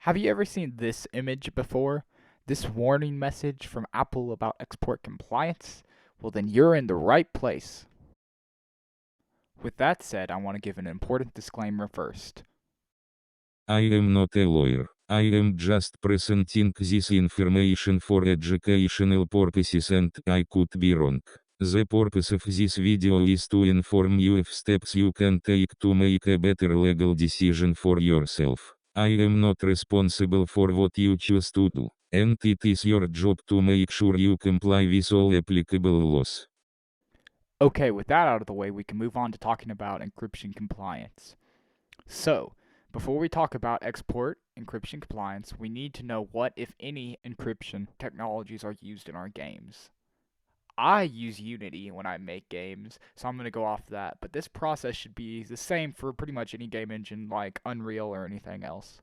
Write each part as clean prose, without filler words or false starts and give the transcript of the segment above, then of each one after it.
Have you ever seen this image before? This warning message from Apple about export compliance? Well, then you're in the right place. With that said, I want to give an important disclaimer first. I am not a lawyer. I am just presenting this information for educational purposes and I could be wrong. The purpose of this video is to inform you of steps you can take to make a better legal decision for yourself. I am not responsible for what you choose to do, and it is your job to make sure you comply with all applicable laws. Okay, with that out of the way, we can move on to talking about encryption compliance. So, before we talk about export encryption compliance, we need to know what, if any, encryption technologies are used in our games. I use Unity when I make games, so I'm going to go off that, but this process should be the same for pretty much any game engine like Unreal or anything else.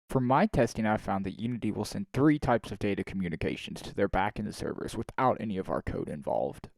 From my testing, I found that Unity will send 3 types of data communications to their backend servers without any of our code involved.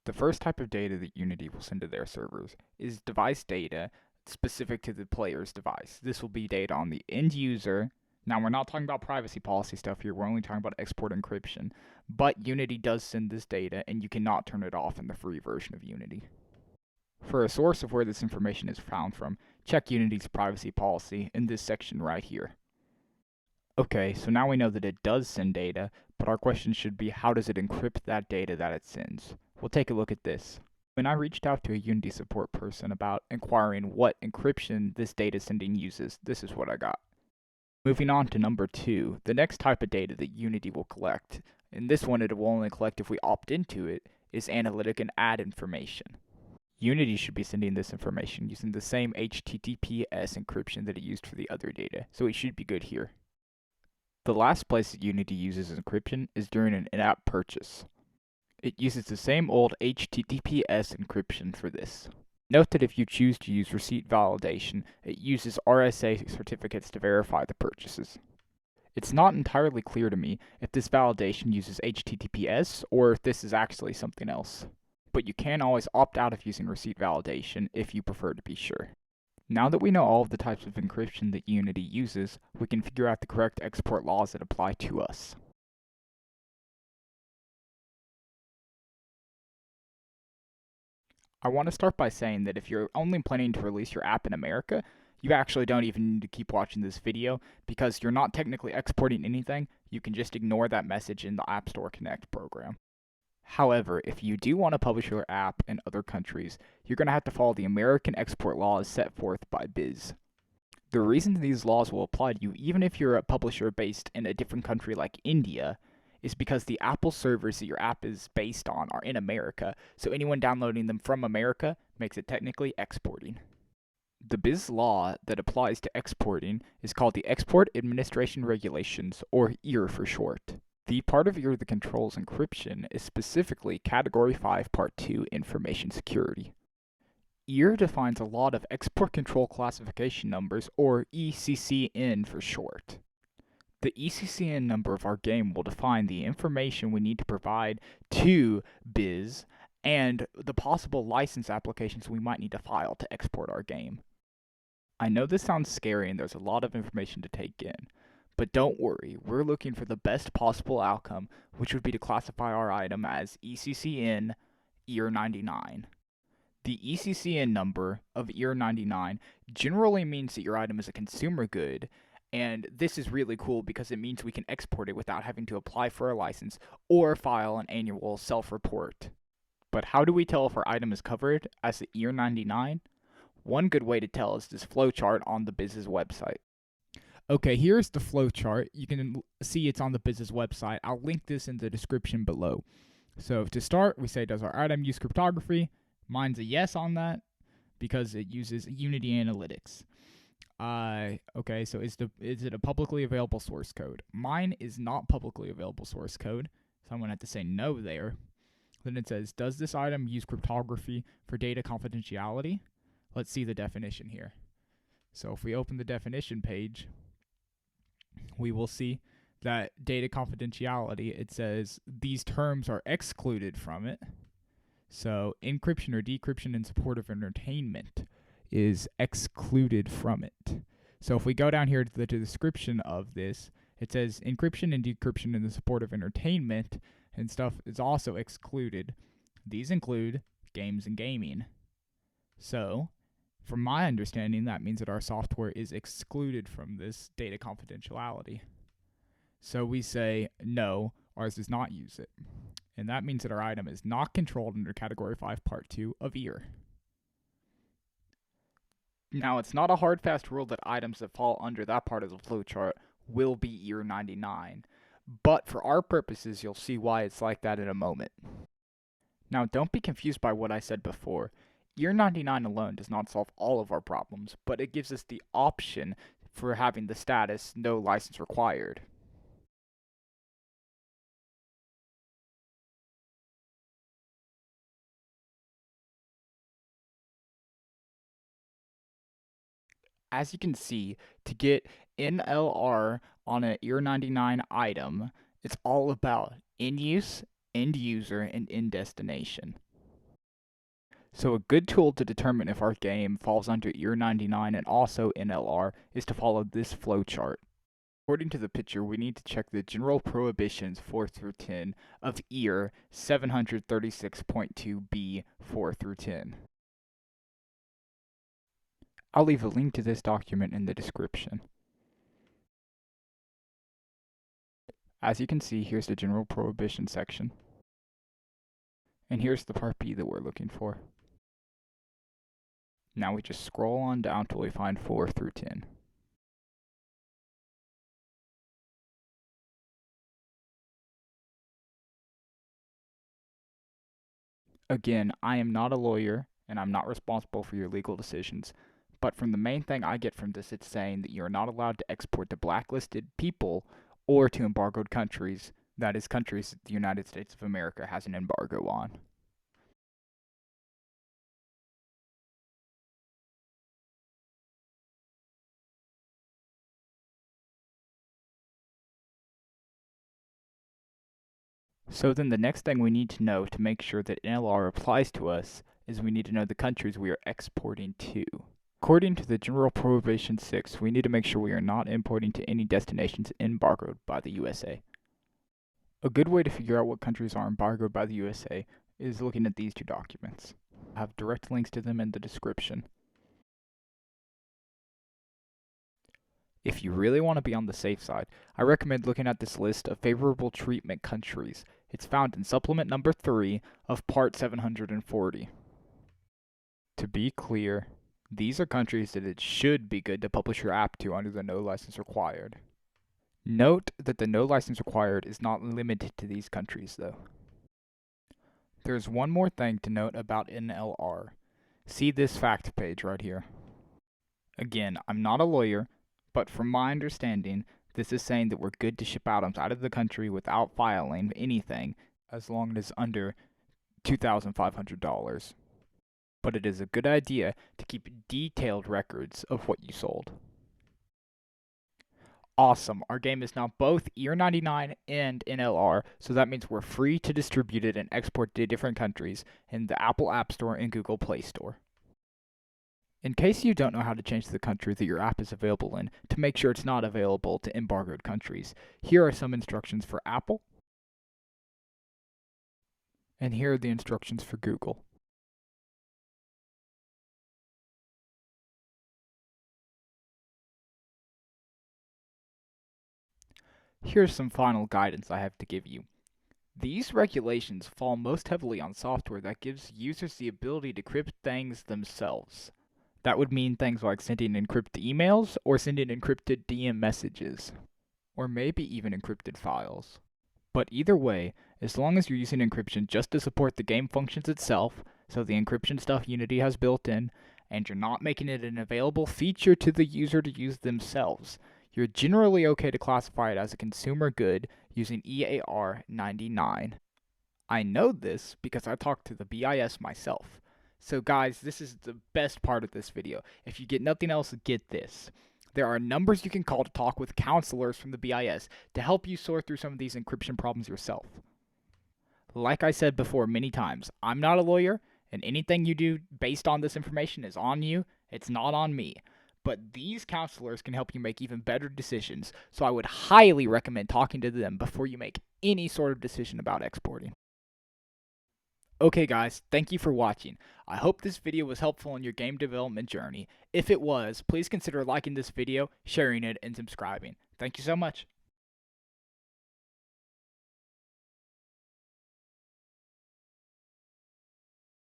The first type of data that Unity will send to their servers is device data specific to the player's device. This will be data on the end user. Now, we're not talking about privacy policy stuff here, we're only talking about export encryption. But Unity does send this data, and you cannot turn it off in the free version of Unity. For a source of where this information is found from, check Unity's privacy policy in this section right here. Okay, so now we know that it does send data, but our question should be, how does it encrypt that data that it sends? We'll take a look at this. When I reached out to a Unity support person about inquiring what encryption this data sending uses, this is what I got. Moving on to number 2, the next type of data that Unity will collect, and this one it will only collect if we opt into it, is analytic and ad information. Unity should be sending this information using the same HTTPS encryption that it used for the other data, so it should be good here. The last place that Unity uses encryption is during an in-app purchase. It uses the same old HTTPS encryption for this. Note that if you choose to use receipt validation, it uses RSA certificates to verify the purchases. It's not entirely clear to me if this validation uses HTTPS or if this is actually something else, but you can always opt out of using receipt validation if you prefer to be sure. Now that we know all of the types of encryption that Unity uses, we can figure out the correct export laws that apply to us. I want to start by saying that if you're only planning to release your app in America, you actually don't even need to keep watching this video because you're not technically exporting anything. You can just ignore that message in the App Store Connect program. However, if you do want to publish your app in other countries, you're going to have to follow the American export laws set forth by BIS. The reason these laws will apply to you even if you're a publisher based in a different country like India is because the Apple servers that your app is based on are in America, so anyone downloading them from America makes it technically exporting. The BIS law that applies to exporting is called the Export Administration Regulations, or EAR for short. The part of EAR that controls encryption is specifically Category 5 Part 2 Information Security. EAR defines a lot of export control classification numbers, or ECCN for short. The ECCN number of our game will define the information we need to provide to BIS and the possible license applications we might need to file to export our game. I know this sounds scary and there's a lot of information to take in, but don't worry, we're looking for the best possible outcome, which would be to classify our item as ECCN EAR99. The ECCN number of EAR99 generally means that your item is a consumer good, and this is really cool because it means we can export it without having to apply for a license or file an annual self-report. But how do we tell if our item is covered as the EAR99? One good way to tell is this flowchart on the BIS's website. Okay, here's the flowchart. You can see it's on the BIS's website. I'll link this in the description below. So to start, we say, does our item use cryptography? Mine's a yes on that because it uses Unity Analytics. Okay, so is it a publicly available source code? Mine is not publicly available source code, so I'm going to have to say no there. Then it says, does this item use cryptography for data confidentiality? Let's see the definition here. So if we open the definition page, we will see that data confidentiality, it says these terms are excluded from it. So encryption or decryption in support of entertainment is excluded from it. So if we go down here to the description of this, it says encryption and decryption in the support of entertainment and stuff is also excluded. These include games and gaming. So, from my understanding, that means that our software is excluded from this data confidentiality. So we say, no, ours does not use it. And that means that our item is not controlled under Category 5, Part 2 of EAR. Now, it's not a hard, fast rule that items that fall under that part of the flowchart will be EAR 99, but for our purposes, you'll see why it's like that in a moment. Now, don't be confused by what I said before. EAR 99 alone does not solve all of our problems, but it gives us the option for having the status no license required. As you can see, to get NLR on an EAR 99 item, it's all about in use, end user, and in destination. So a good tool to determine if our game falls under EAR 99 and also NLR is to follow this flowchart. According to the picture, we need to check the general prohibitions 4 through 10 of EAR 736.2b 4 through 10. I'll leave a link to this document in the description. As you can see, here's the general prohibition section. And here's the part B that we're looking for. Now we just scroll on down till we find 4 through 10. Again, I am not a lawyer, and I'm not responsible for your legal decisions. But from the main thing I get from this, it's saying that you're not allowed to export to blacklisted people or to embargoed countries. That is, countries that the United States of America has an embargo on. So then the next thing we need to know to make sure that NLR applies to us is we need to know the countries we are exporting to. According to the General Prohibition 6, we need to make sure we are not importing to any destinations embargoed by the USA. A good way to figure out what countries are embargoed by the USA is looking at these two documents. I have direct links to them in the description. If you really want to be on the safe side, I recommend looking at this list of favorable treatment countries. It's found in supplement number 3 of part 740. To be clear, these are countries that it should be good to publish your app to under the no license required. Note that the no license required is not limited to these countries though. There's one more thing to note about NLR. See this fact page right here. Again, I'm not a lawyer, but from my understanding, this is saying that we're good to ship items out of the country without filing anything as long as it's under $2,500. But it is a good idea to keep detailed records of what you sold. Awesome, our game is now both EAR 99 and NLR, so that means we're free to distribute it and export to different countries in the Apple App Store and Google Play Store. In case you don't know how to change the country that your app is available in to make sure it's not available to embargoed countries, here are some instructions for Apple, and here are the instructions for Google. Here's some final guidance I have to give you. These regulations fall most heavily on software that gives users the ability to crypt things themselves. That would mean things like sending encrypted emails or sending encrypted DM messages, or maybe even encrypted files. But either way, as long as you're using encryption just to support the game functions itself, so the encryption stuff Unity has built in, and you're not making it an available feature to the user to use themselves, you're generally okay to classify it as a consumer good using EAR 99. I know this because I talked to the BIS myself. So guys, this is the best part of this video. If you get nothing else, get this. There are numbers you can call to talk with counselors from the BIS to help you sort through some of these encryption problems yourself. Like I said before many times, I'm not a lawyer, and anything you do based on this information is on you. It's not on me. but these counselors can help you make even better decisions, so I would highly recommend talking to them before you make any sort of decision about exporting. Okay guys, thank you for watching. I hope this video was helpful in your game development journey. If it was, please consider liking this video, sharing it, and subscribing. Thank you so much.